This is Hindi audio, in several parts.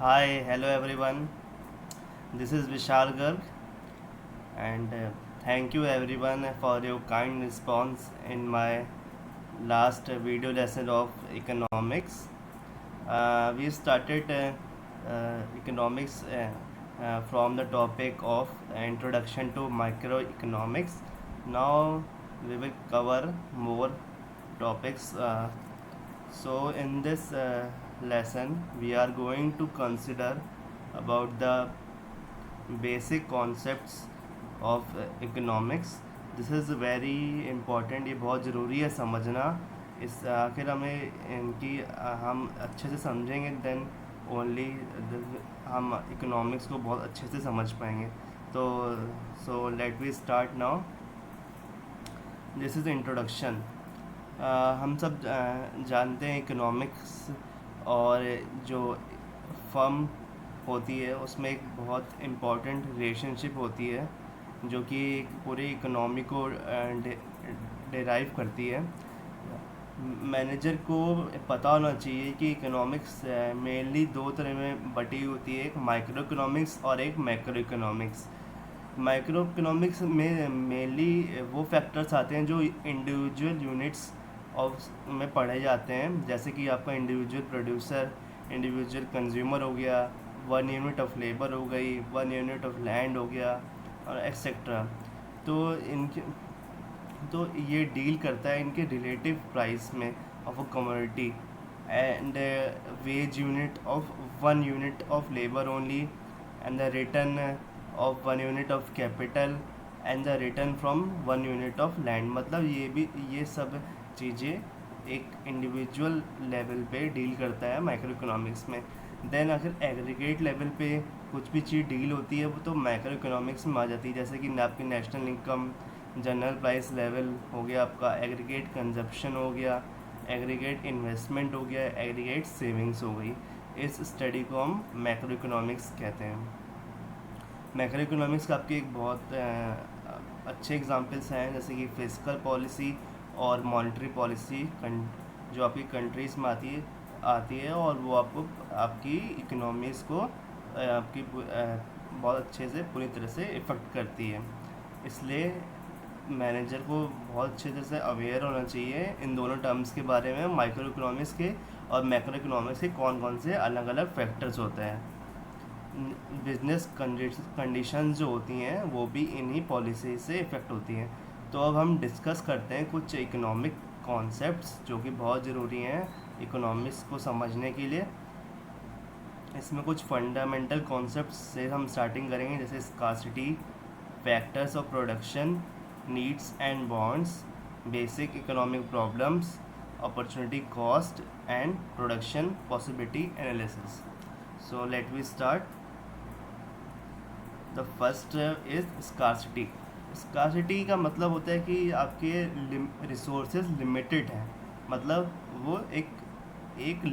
Hi, hello everyone. This is Vishal Garg, and thank you everyone for your kind response in my last video lesson of economics. We started economics from the topic of introduction to microeconomics. Now we will cover more topics. So in this lesson, we are going to consider about the basic concepts of economics. This is very important, ये बहुत ज़रूरी है समझना। इस आखिर हमें इनकी हम अच्छे से समझेंगे देन ओनली हम इकोनॉमिक्स को बहुत अच्छे से समझ पाएंगे। तो so let we start now. This is introduction. हम सब जानते हैं इकोनॉमिक्स और जो फर्म होती है उसमें एक बहुत इम्पॉर्टेंट रिलेशनशिप होती है जो कि पूरी इकोनॉमी को डिराइव करती है। मैनेजर को पता होना चाहिए कि इकोनॉमिक्स मेनली दो तरह में बटी होती है, एक माइक्रो इकोनॉमिक्स और एक मैक्रो इकोनॉमिक्स। माइक्रो इकोनॉमिक्स में मेनली वो फैक्टर्स आते हैं जो इंडिविजुअल यूनिट्स ऑफ में पढ़े जाते हैं, जैसे कि आपका इंडिविजुअल प्रोड्यूसर, इंडिविजुअल कंज्यूमर हो गया, 1 यूनिट ऑफ लेबर हो गई, 1 यूनिट ऑफ लैंड हो गया और एक्सेट्रा। तो इनके तो ये डील करता है इनके रिलेटिव प्राइस में of a commodity and wage unit of 1 unit of labour only and the return of 1 unit of capital and the return from 1 unit of land. मतलब ये सब चीज़ें एक इंडिविजुअल लेवल पे डील करता है माइक्रो इकोनॉमिक्स में। देन अगर एग्रीगेट लेवल पे कुछ भी चीज़ डील होती है वो तो माइक्रो इकोनॉमिक्स में आ जाती है, जैसे कि आपकी national income, general price level हो गया, आपका एग्रीगेट कंजप्शन हो गया, एग्रीगेट इन्वेस्टमेंट हो गया, एग्रीगेट सेविंग्स हो गई। इस स्टडी को हम मैक्रो इकोनॉमिक्स कहते हैं। मैक्रो इकोनॉमिक्स का आपके एक बहुत अच्छे एग्जांपल्स हैं, जैसे कि फिस्कल पॉलिसी और मॉनेटरी पॉलिसी जो आपकी कंट्रीज़ में आती है और वो आपको आपकी इकोनॉमीज़ को आपकी बहुत अच्छे से पूरी तरह से इफ़ेक्ट करती है। इसलिए मैनेजर को बहुत अच्छे तरह से अवेयर होना चाहिए इन दोनों टर्म्स के बारे में, माइक्रो इकोनॉमिक्स के और मैक्रो इकोनॉमिक्स के कौन कौन से अलग अलग फैक्टर्स होते हैं। बिजनेस कंडीशंस जो होती हैं वो भी इन्हीं पॉलिसी से इफ़ेक्ट होती हैं। तो अब हम डिस्कस करते हैं कुछ इकोनॉमिक कॉन्सेप्ट्स जो कि बहुत ज़रूरी हैं इकोनॉमिक्स को समझने के लिए। इसमें कुछ फंडामेंटल कॉन्सेप्ट्स से हम स्टार्टिंग करेंगे, जैसे scarcity, factors of production, needs and wants, basic economic problems, opportunity cost and production possibility analysis. So let we start. The first is scarcity. Scarcity का मतलब होता है कि आपके रिसोर्सेज लिमिटेड हैं, मतलब वो एक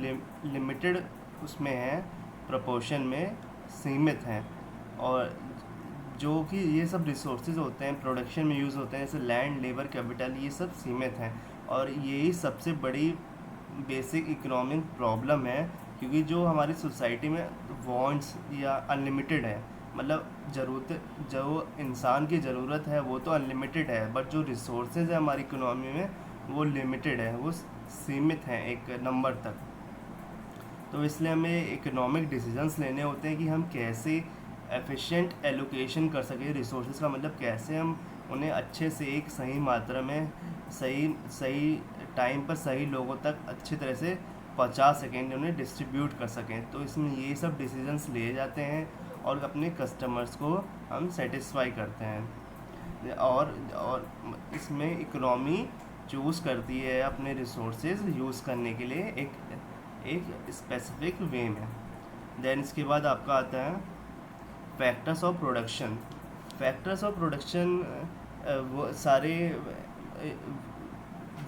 लिमिटेड उसमें है, प्रोपोर्शन में सीमित हैं, और जो कि ये सब रिसोर्सेज होते हैं प्रोडक्शन में यूज़ होते हैं, जैसे लैंड, लेबर, कैपिटल, ये सब सीमित हैं। और यही सबसे बड़ी बेसिक इकोनॉमिक प्रॉब्लम है, क्योंकि जो हमारी सोसाइटी में वांट्स या अनलिमिटेड है, मतलब जो इंसान की ज़रूरत है वो तो अनलिमिटेड है, बट जो रिसोर्सेज है हमारी इकोनॉमी में वो लिमिटेड है, वो सीमित हैं एक नंबर तक। तो इसलिए हमें इकोनॉमिक डिसीजंस लेने होते हैं कि हम कैसे एफिशिएंट एलोकेशन कर सकें रिसोर्सेज का, मतलब कैसे हम उन्हें अच्छे से एक सही मात्रा में सही टाइम पर सही लोगों तक अच्छी तरह से पहुंचा सकें, उन्हें डिस्ट्रीब्यूट कर सकें। तो इसमें ये सब डिसीजंस लिए जाते हैं और अपने कस्टमर्स को हम सेटिस्फाई करते हैं, और इसमें इकोनॉमी चूज़ करती है अपने रिसोर्सेज यूज़ करने के लिए एक स्पेसिफिक वे में। देन इसके बाद आपका आता है factors of production. Factors of production वो सारे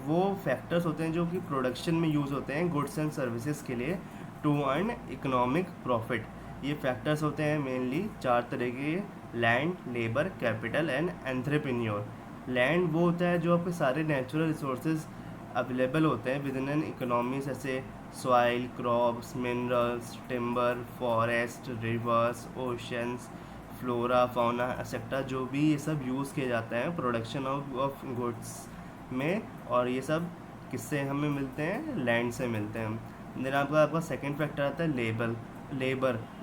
वो फैक्टर्स होते हैं जो कि प्रोडक्शन में यूज़ होते हैं गुड्स एंड सर्विसेज के लिए टू अर्न इकोनॉमिक प्रॉफिट। ये फैक्टर्स होते हैं मेनली 4 तरह के: land, labour, capital and entrepreneur. Land वो होता है जो आपके सारे नेचुरल रिसोर्सेज अवेलेबल होते हैं विद इन एन इकोनॉमी, जैसे soil, crops, minerals, timber, forest, reverse, oceans, flora, fauna etcetera, जो भी ये सब यूज़ किए जाते हैं प्रोडक्शन ऑफ गुड्स में, और ये सब किससे हमें मिलते हैं? लैंड से मिलते हैं। देन आपका सेकंड फैक्टर आता है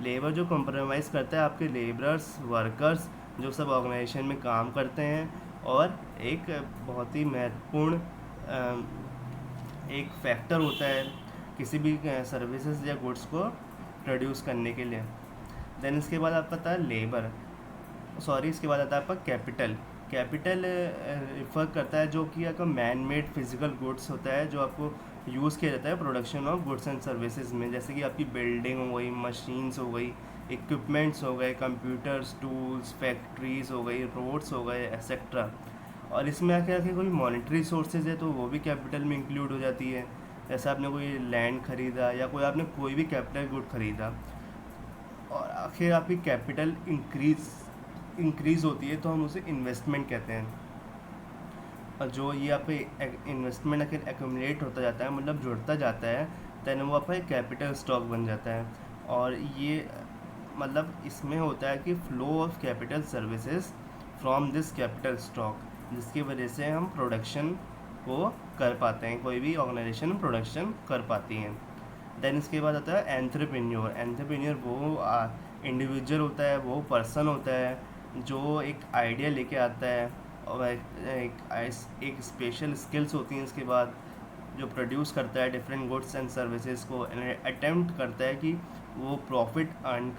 लेबर जो कंप्रोमाइज़ करता है आपके लेबरर्स, वर्कर्स, जो सब ऑर्गेनाइजेशन में काम करते हैं। और एक बहुत ही महत्वपूर्ण एक फैक्टर होता है किसी भी सर्विसेज या गुड्स को प्रोड्यूस करने के लिए। देन इसके बाद आपका था इसके बाद आता है आपका कैपिटल रिफर करता है जो कि आपका मैन मेड फिजिकल गुड्स होता है, जो आपको यूज़ किया जाता है production of goods and services में, जैसे कि आपकी बिल्डिंग हो गई, मशीन्स हो गई, इक्विपमेंट्स हो गए, कंप्यूटर्स, टूल्स, फैक्ट्रीज हो गई, रोड्स हो गए, एक्सेट्रा। और इसमें आके आके कोई मॉनेटरी सोर्सेज है तो वो भी कैपिटल में इंक्लूड हो जाती है। जैसे आपने कोई लैंड खरीदा या आपने कोई भी कैपिटल गुड खरीदा, और आखिर आपकी कैपिटल इंक्रीज़ होती है तो हम उसे इन्वेस्टमेंट कहते हैं। और जो ये आपका इन्वेस्टमेंट आखिर एक्यूमुलेट होता जाता है, मतलब जुड़ता जाता है, देन वो आपका एक कैपिटल स्टॉक बन जाता है। और ये मतलब इसमें होता है कि flow of capital services from this capital stock, जिसकी वजह से हम प्रोडक्शन को कर पाते हैं, कोई भी ऑर्गेनाइजेशन प्रोडक्शन कर पाती हैं। देन इसके बाद आता है एंटरप्रेन्योर वो इंडिविजुअल होता है, वो पर्सन होता है जो एक आइडिया लेके आता है, और एक स्पेशल स्किल्स होती हैं इसके बाद, जो प्रोड्यूस करता है डिफरेंट गुड्स एंड सर्विसेज को, अटेम्प्ट करता है कि वो प्रॉफिट अर्न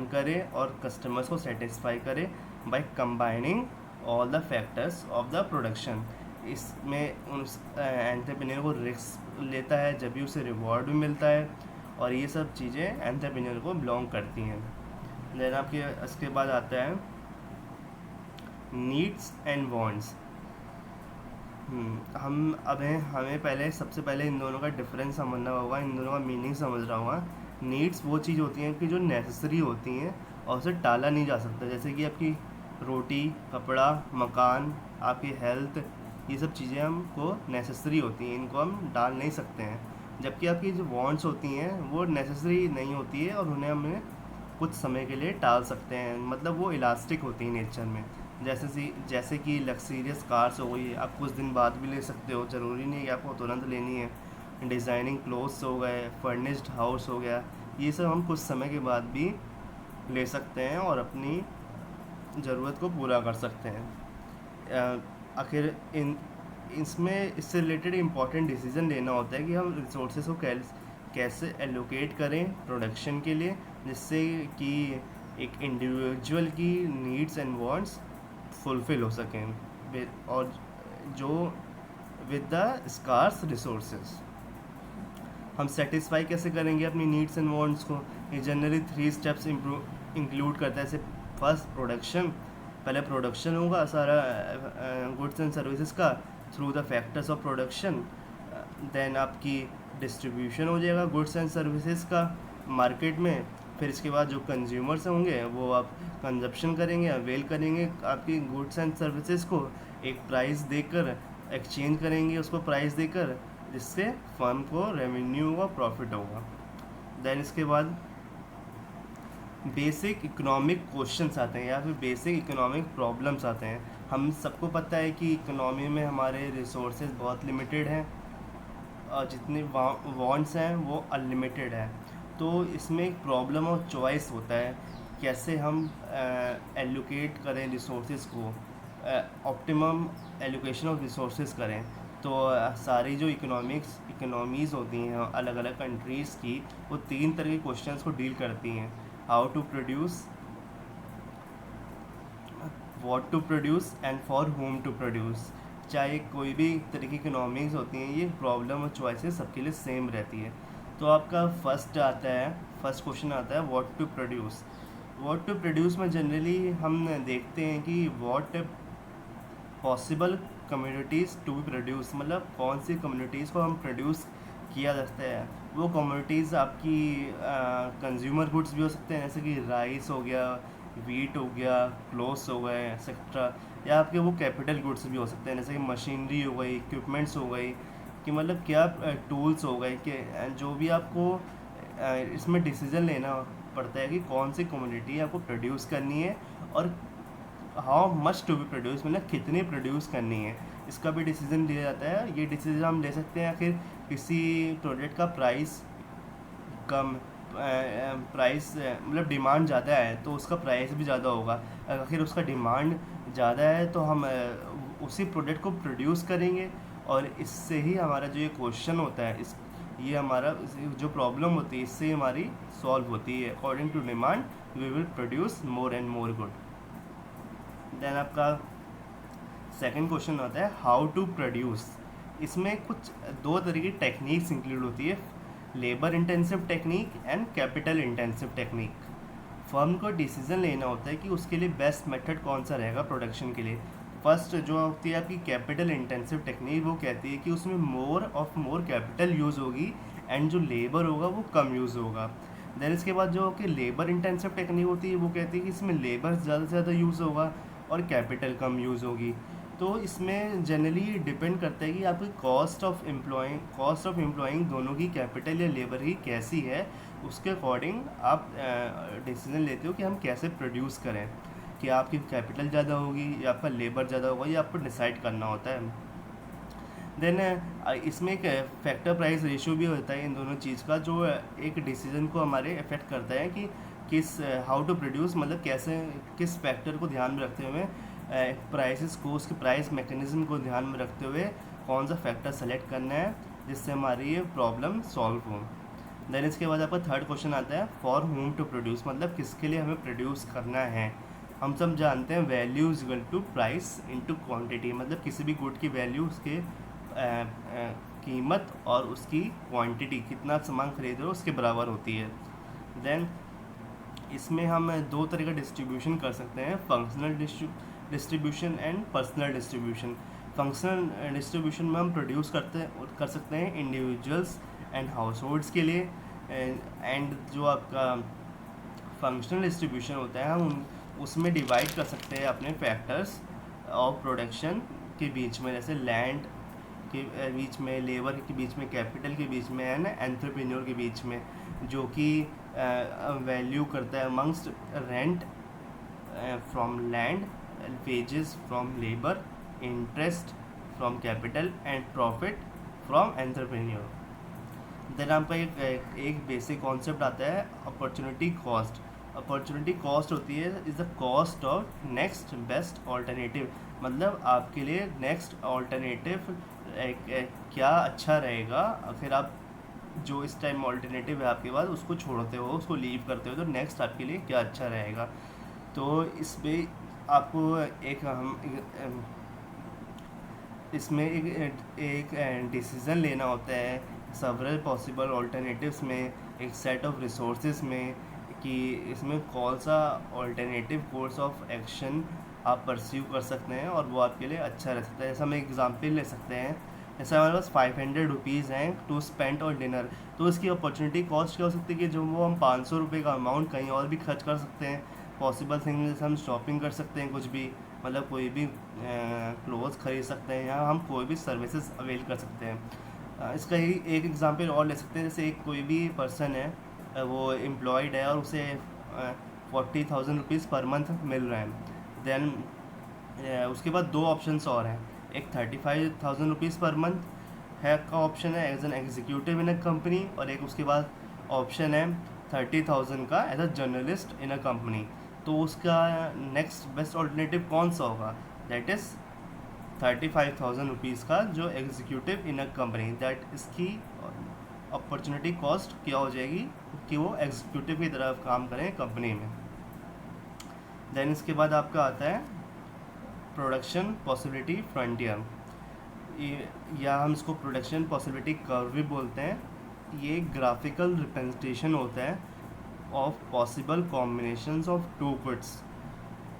करे और कस्टमर्स को सेटिस्फाई करे by combining all the factors of the production. इसमें उस एंटरप्रेन्योर को रिस्क लेता है, जब भी उसे रिवॉर्ड भी मिलता है, और ये सब चीज़ें एंटरप्रेन्योर को बिलोंग करती हैं। देन आपके इसके बाद आता है नीड्स एंड वांट्स। हमें सबसे पहले इन दोनों का डिफरेंस समझना होगा, इन दोनों का मीनिंग समझना होगा। नीड्स वो चीज़ होती हैं कि जो नेसेसरी होती हैं और उसे टाला नहीं जा सकता, जैसे कि आपकी रोटी, कपड़ा, मकान, आपकी हेल्थ, ये सब चीज़ें हमको नेसेसरी होती हैं, इनको हम डाल नहीं सकते हैं। जबकि आपकी जो वांट्स होती हैं वो नेसेसरी नहीं होती है और उन्हें हमें कुछ समय के लिए टाल सकते हैं, मतलब वो इलास्टिक होती हैं नेचर में। जैसे कि लग्जरियस कार्स हो गई, आप कुछ दिन बाद भी ले सकते हो, ज़रूरी नहीं है कि आपको तुरंत लेनी है। डिज़ाइनिंग क्लोथ्स हो गए, फर्निश्ड हाउस हो गया, ये सब हम कुछ समय के बाद भी ले सकते हैं और अपनी ज़रूरत को पूरा कर सकते हैं। आखिर इससे रिलेटेड इम्पॉर्टेंट डिसीजन लेना होता है कि हम रिसोर्सेज को कैसे एलोकेट करें प्रोडक्शन के लिए, जिससे कि एक इंडिविजुअल की नीड्स एंड वांट्स फुलफ़िल हो सकें, और जो विद द स्कार्स रिसोर्सेज हम सेटिस्फाई कैसे करेंगे अपनी नीड्स एंड वांट्स को। ये जनरली 3 स्टेप्स इंक्लूड करता है। जैसे फर्स्ट पहले प्रोडक्शन होगा सारा गुड्स एंड सर्विसेज का through the factors of production. Then आपकी डिस्ट्रीब्यूशन हो जाएगा गुड्स एंड सर्विसेज का मार्केट में। फिर इसके बाद जो कंज्यूमर्स होंगे वो आप कंजप्शन करेंगे, अवेल करेंगे आपकी गुड्स एंड सर्विसेज को, एक प्राइस देकर एक्सचेंज करेंगे उसको प्राइस देकर, जिससे फर्म को रेवेन्यू होगा, प्रॉफिट होगा। देन इसके बाद बेसिक इकोनॉमिक क्वेश्चंस आते हैं या फिर बेसिक इकोनॉमिक प्रॉब्लम्स आते हैं। हम सबको पता है कि इकोनॉमी में हमारे रिसोर्सेज बहुत लिमिटेड हैं और जितने वांट्स हैं वो अनलिमिटेड है। तो इसमें एक प्रॉब्लम ऑफ चॉइस होता है, कैसे हम एलोकेट करें रिसोर्सेज को, ऑप्टिमम एलोकेशन ऑफ रिसोर्सेज करें। तो सारी जो इकोनॉमीज़ होती हैं अलग अलग कंट्रीज़ की, वो 3 तरह के क्वेश्चंस को डील करती हैं। How to produce, what to produce and for whom to produce. चाहे कोई भी तरह की इकोनॉमीज़ होती हैं, ये प्रॉब्लम और चॉइसेस सबके लिए सेम रहती है। तो आपका फर्स्ट क्वेश्चन आता है व्हाट टू प्रोड्यूस में जनरली हम देखते हैं कि what possible commodities to be produce, मतलब कौन सी कम्युनिटीज़ को हम प्रोड्यूस किया जाता है। वो कम्युनिटीज़ आपकी कंज्यूमर गुड्स भी हो सकते हैं, जैसे कि राइस हो गया, वीट हो गया, क्लोथ्स हो गए एक्सेट्रा, या आपके वो कैपिटल गुड्स भी हो सकते हैं, जैसे कि मशीनरी हो गई, इक्विपमेंट्स हो गई, कि मतलब क्या टूल्स हो गए कि जो भी आपको इसमें डिसीजन लेना पड़ता है कि कौन सी कम्युनिटी आपको प्रोड्यूस करनी है और how much to be produce, मतलब कितनी प्रोड्यूस करनी है, इसका भी डिसीजन लिया जाता है। ये डिसीजन हम ले सकते हैं आखिर किसी प्रोडक्ट का प्राइस कम, प्राइस मतलब डिमांड ज़्यादा है तो उसका प्राइस भी ज़्यादा होगा। आखिर उसका डिमांड ज़्यादा है तो हम उसी प्रोडक्ट को प्रोड्यूस करेंगे, और इससे ही हमारा जो ये क्वेश्चन होता है, इस ये हमारा जो प्रॉब्लम होती है इससे हमारी सॉल्व होती है। According to demand we will produce more and more good. Then आपका सेकंड क्वेश्चन होता है हाउ टू प्रोड्यूस। इसमें कुछ दो तरह की टेक्निक्स इंक्लूड होती है, labour intensive technique and capital intensive technique. Firm को डिसीजन लेना होता है कि उसके लिए बेस्ट मेथड कौन सा रहेगा प्रोडक्शन के लिए। फर्स्ट जो होती है आपकी कैपिटल इंटेंसिव टेक्निक, वो कहती है कि उसमें मोर कैपिटल यूज़ होगी एंड जो लेबर होगा वो कम यूज़ होगा। देन इसके बाद जो कि लेबर इंटेंसिव टेक्निक होती है वो कहती है कि इसमें लेबर ज़्यादा से ज़्यादा यूज़ होगा और कैपिटल कम यूज़ होगी। तो इसमें जनरली डिपेंड करता है कि आपकी कॉस्ट ऑफ एम्प्लॉइंग दोनों की, कैपिटल या लेबर की कैसी है, उसके अकॉर्डिंग आप डिसीजन लेते हो कि हम कैसे प्रोड्यूस करें, कि आपकी कैपिटल ज़्यादा होगी या आपका लेबर ज़्यादा होगा, ये आपको डिसाइड करना होता है। देन इसमें एक फैक्टर प्राइस रेशियो भी होता है इन दोनों चीज़ का, जो एक डिसीजन को हमारे इफ़ेक्ट करता है कि किस हाउ टू प्रोड्यूस, मतलब कैसे किस फैक्टर को ध्यान में रखते हुए प्राइसेस को, उसके प्राइस मैकेनिज्म को ध्यान में रखते हुए कौन सा फैक्टर सेलेक्ट करना है जिससे हमारी ये प्रॉब्लम सॉल्व हो। देन इसके बाद आपका थर्ड क्वेश्चन आता है फॉर होम टू प्रोड्यूस, मतलब किसके लिए हमें प्रोड्यूस करना है। हम सब जानते हैं value is equal to price into quantity, मतलब किसी भी गुड की वैल्यू उसके कीमत और उसकी क्वांटिटी, कितना सामान खरीद रहे हो उसके बराबर होती है। देन इसमें हम दो तरह का डिस्ट्रीब्यूशन कर सकते हैं, functional distribution and personal distribution. Functional distribution में हम प्रोड्यूस कर सकते हैं इंडिविजुअल्स एंड हाउस होल्ड्स के लिए, एंड जो आपका फंक्शनल डिस्ट्रीब्यूशन होता है हम उसमें डिवाइड कर सकते हैं अपने फैक्टर्स ऑफ प्रोडक्शन के बीच में, जैसे लैंड के बीच में, लेबर के बीच में, कैपिटल के बीच में एंड एंटरप्रेन्योर के बीच में, जो कि वैल्यू करता है amongst rent from land, wages from labour, interest from capital and profit from entrepreneur. Then आपका एक बेसिक कॉन्सेप्ट आता है अपॉर्चुनिटी कॉस्ट। अपॉर्चुनिटी कॉस्ट होती है is the cost of next best alternative, मतलब आपके लिए नेक्स्ट ऑल्टरनेटिव क्या अच्छा रहेगा। फिर आप जो इस टाइम ऑल्टरनेटिव है आपके पास उसको छोड़ते हो, उसको लीव करते हो, तो नेक्स्ट आपके लिए क्या अच्छा रहेगा। तो इसमें आपको इसमें एक डिसीज़न लेना होता है सेवरल पॉसिबल ऑल्टरनेटिव्स में, एक सेट ऑफ रिसोर्सेज में, कि इसमें कौन सा ऑल्टरनेटिव कोर्स ऑफ एक्शन आप परस्यू कर सकते हैं और वो आपके लिए अच्छा रह सकता है। जैसे हम एक एग्जांपल ले सकते हैं, जैसे हमारे पास 500 रुपीज़ हैं टू स्पेंड ऑन डिनर, तो इसकी अपॉर्चुनिटी कॉस्ट क्या हो सकती है कि जो वो हम 500 रुपये का अमाउंट कहीं और भी खर्च कर सकते हैं। पॉसिबल थिंग जैसे हम शॉपिंग कर सकते हैं, कुछ भी मतलब कोई भी क्लोथ्स खरीद सकते हैं, या हम कोई भी सर्विसेज अवेल कर सकते हैं। इसका ही एक एग्जांपल और ले सकते हैं, जैसे एक कोई भी पर्सन है, वो एम्प्लॉयड है और उसे 40,000 रुपीज़ पर मंथ मिल रहा है। देन उसके बाद दो ऑप्शंस और हैं, एक 35,000 रुपीज़ पर मंथ है का ऑप्शन है as an executive in a company, और एक उसके बाद ऑप्शन है 30,000 का as a journalist in a company. तो उसका नेक्स्ट बेस्ट ऑल्टरनेटिव कौन सा होगा, दैट इज़ 35,000 रुपीज़ का जो executive in a company, that इसकी अपॉर्चुनिटी कॉस्ट क्या हो जाएगी कि वो एग्जीक्यूटिव की तरह काम करें कंपनी में। देन इसके बाद आपका आता है प्रोडक्शन पॉसिबिलिटी फ्रंटियर, या हम इसको प्रोडक्शन पॉसिबिलिटी कर्व भी बोलते हैं। ये ग्राफिकल रिप्रेजेंटेशन होता है of possible combinations of two goods,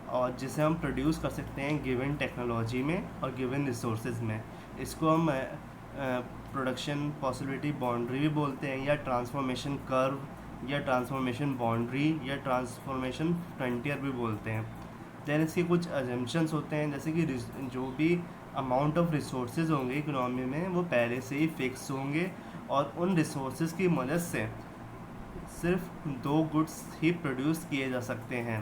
और जिसे हम प्रोड्यूस कर सकते हैं गिवन टेक्नोलॉजी में और गिवन रिसोर्सेज में। इसको हम प्रोडक्शन पॉसिबिलिटी बाउंड्री भी बोलते हैं, या ट्रांसफॉर्मेशन कर्व, या ट्रांसफॉर्मेशन बाउंड्री, या ट्रांसफॉर्मेशन फ्रंटियर भी बोलते हैं। दैन इसके कुछ अजम्पशंस होते हैं, जैसे कि जो भी अमाउंट ऑफ रिसोर्सेज होंगे इकोनॉमी में वो पहले से ही फिक्स होंगे, और उन रिसोर्सेज की मदद से सिर्फ दो गुड्स ही प्रोड्यूस किए जा सकते हैं,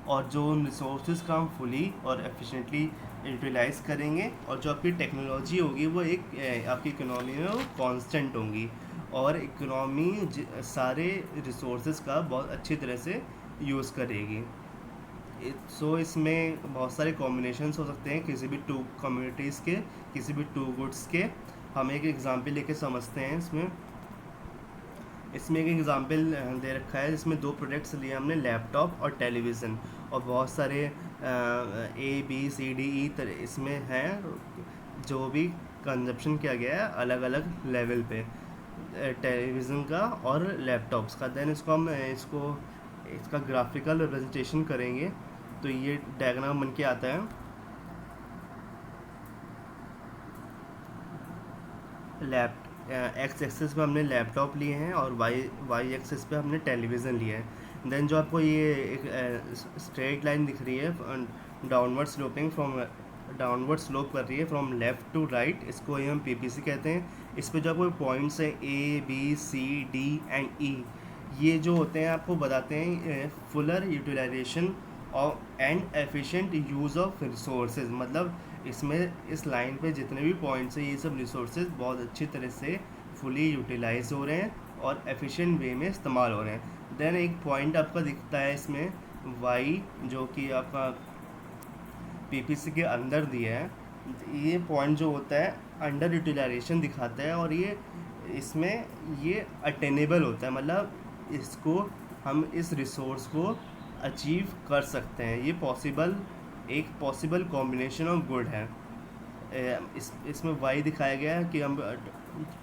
और जो उन रिसोर्सेज का हम फुली और एफिशिएंटली यूटिलाइज करेंगे, और जो आपकी टेक्नोलॉजी होगी वो एक आपकी इकोनॉमी में वो कांस्टेंट होंगी, और इकोनॉमी सारे रिसोर्सेज का बहुत अच्छी तरह से यूज़ करेगी। सो इसमें बहुत सारे कॉम्बिनेशंस हो सकते हैं किसी भी टू कम्युनिटीज़ के, किसी भी टू गुड्स के। हम एक एग्जांपल लेके समझते हैं। इसमें एक एग्जांपल दे रखा है जिसमें दो प्रोडक्ट्स लिए हमने, लैपटॉप और टेलीविज़न, और बहुत सारे ABCDE इसमें हैं जो भी कंजप्शन किया गया है अलग अलग लेवल पे टेलीविज़न का और लैपटॉप्स का। देन इसका ग्राफिकल रिप्रेजेंटेशन करेंगे तो ये डायग्राम बन के आता है। एक्स एक्सिस पे हमने लैपटॉप लिए हैं और वाई एक्सिस पे हमने टेलीविज़न लिया है। देन जो आपको ये एक स्ट्रेट लाइन दिख रही है डाउनवर्ड स्लोप कर रही है फ्रॉम लेफ़्ट टू राइट, इसको ही हम PPC कहते हैं। इस पे जो आपको पॉइंट्स है ABCD एंड E, ये जो होते हैं आपको बताते हैं फुलर यूटिलाइजेशन और and efficient use of resources. मतलब इसमें इस लाइन पे जितने भी पॉइंट्स हैं ये सब रिसोर्सेज बहुत अच्छी तरह से फुली यूटिलाइज हो रहे हैं और एफिशिएंट वे में इस्तेमाल हो रहे हैं। देन एक पॉइंट आपका दिखता है इसमें Y, जो कि आपका PPC के अंदर दिया है। ये पॉइंट जो होता है अंडर यूटिलाइजेशन दिखाता है, और इसमें ये अटेनेबल होता है, मतलब इसको हम इस रिसोर्स को अचीव कर सकते हैं। ये एक पॉसिबल कॉम्बिनेशन ऑफ गुड है। इसमें वाई दिखाया गया है कि हम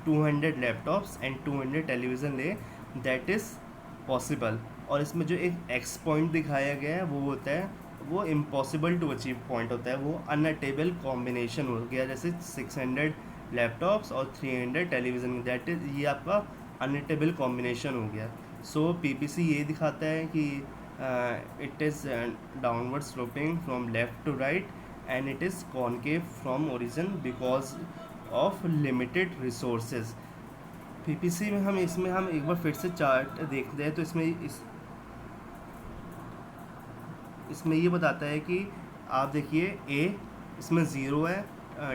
200 लैपटॉप्स एंड 200 टेलीविज़न ले, दैट इज़ पॉसिबल। और इसमें जो एक एक्स पॉइंट दिखाया गया है वो इम्पॉसिबल टू अचीव पॉइंट होता है, वो अनअटेबल कॉम्बिनेशन हो गया। जैसे 600 लैपटॉप्स और 300 टेलीविज़न, दैट इज़ ये आपका अनअटेबल कॉम्बिनेशन हो गया। सो PPC ये दिखाता है कि it is downward sloping from left to right and it is concave from origin because of limited resources। PPC में इसमें हम एक बार फिर से चार्ट देखते हैं तो इसमें ये बताता है कि आप देखिए इसमें 0 है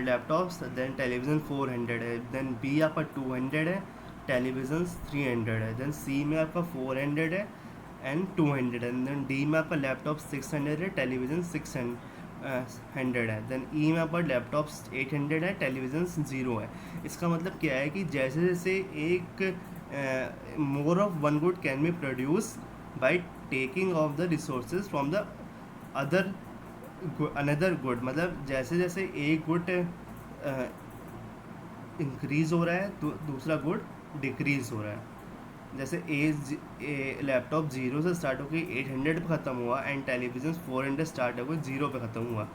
लैपटॉप्स, देन टेलीविज़न 400 है, देन B आपका 200 है, टेलीविज़न 300 है, देन C में आपका 400 है एंड 200 है, देन D में आपका लैपटॉप 600 है, टेलीविज़न 600 है, देन E में आपका लैपटॉप 800 है, टेलीविज़न 0 है। इसका मतलब क्या है कि जैसे जैसे एक more of one good can be produce by taking of the resources from the another good, मतलब जैसे जैसे एक गुड इंक्रीज़ हो रहा है तो दूसरा गुड डिक्रीज़ हो रहा है। जैसे लैपटॉप 0 से स्टार्ट होकर 800 पे ख़त्म हुआ एंड टेलीविज़न 400 स्टार्ट होकर 0 पे ख़त्म हुआ।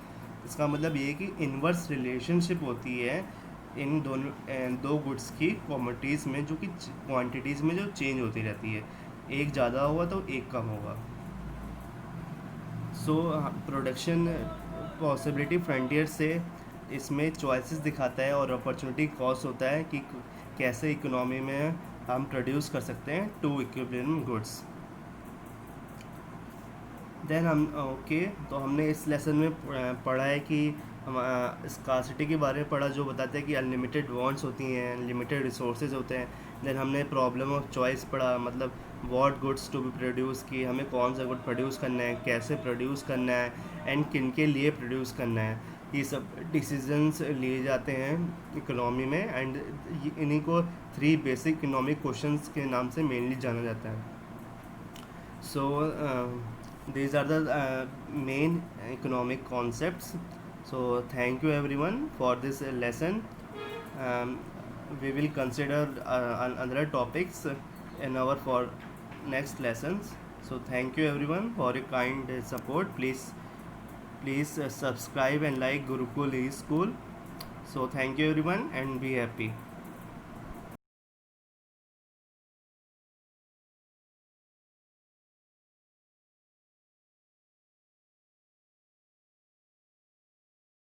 इसका मतलब ये कि इन्वर्स रिलेशनशिप होती है इन दो गुड्स की क्वांटिटीज़ में, जो कि क्वांटिटीज़ में जो चेंज होती रहती है, एक ज़्यादा होगा तो एक कम होगा। सो प्रोडक्शन पॉसिबिलिटी फ्रंटियर से इसमें चॉइसेस दिखाता है और अपॉर्चुनिटी कॉस्ट होता है कि कैसे इकोनॉमी में हम प्रोड्यूस कर सकते हैं टू इक्विलिब्रियम गुड्स। देन तो हमने इस लेसन में पढ़ा है कि हम स्कार्सिटी के बारे में पढ़ा, जो बताते हैं कि अनलिमिटेड वांट्स होती हैं, लिमिटेड रिसोर्सेज होते हैं। देन हमने प्रॉब्लम ऑफ चॉइस पढ़ा, मतलब what goods to be produce, कि हमें कौन सा गुड प्रोड्यूस करना है, कैसे प्रोड्यूस करना है एंड किन के लिए प्रोड्यूस करना है। ये सब डिसीजंस लिए जाते हैं इकोनॉमी में, एंड इन्हीं को 3 बेसिक इकोनॉमिक क्वेश्चंस के नाम से मेनली जाना जाता है। सो these are the main economic concepts. So thank you everyone for this lesson. We will consider other topics in our for next lessons. So thank you everyone for your kind support. Please subscribe and like Gurukul E-School. So thank you everyone and be happy.